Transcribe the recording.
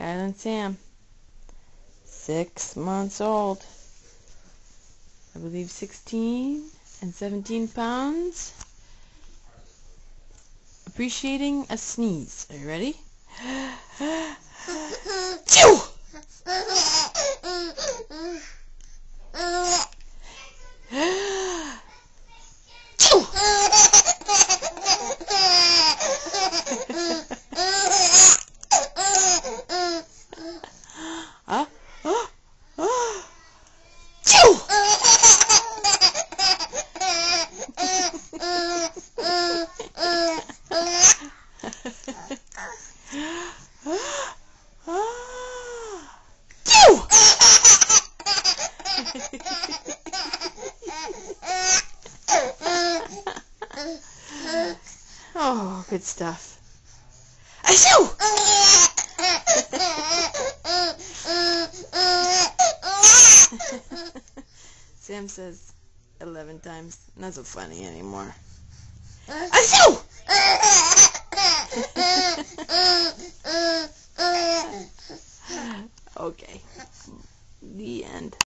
Skyland Sam, 6 months old. I believe 16 and 17 pounds. Appreciating a sneeze. Are you ready? Chew! Chew! Chew! Oh, good stuff. Achoo! Sam says 11 times. Not so funny anymore. Achoo!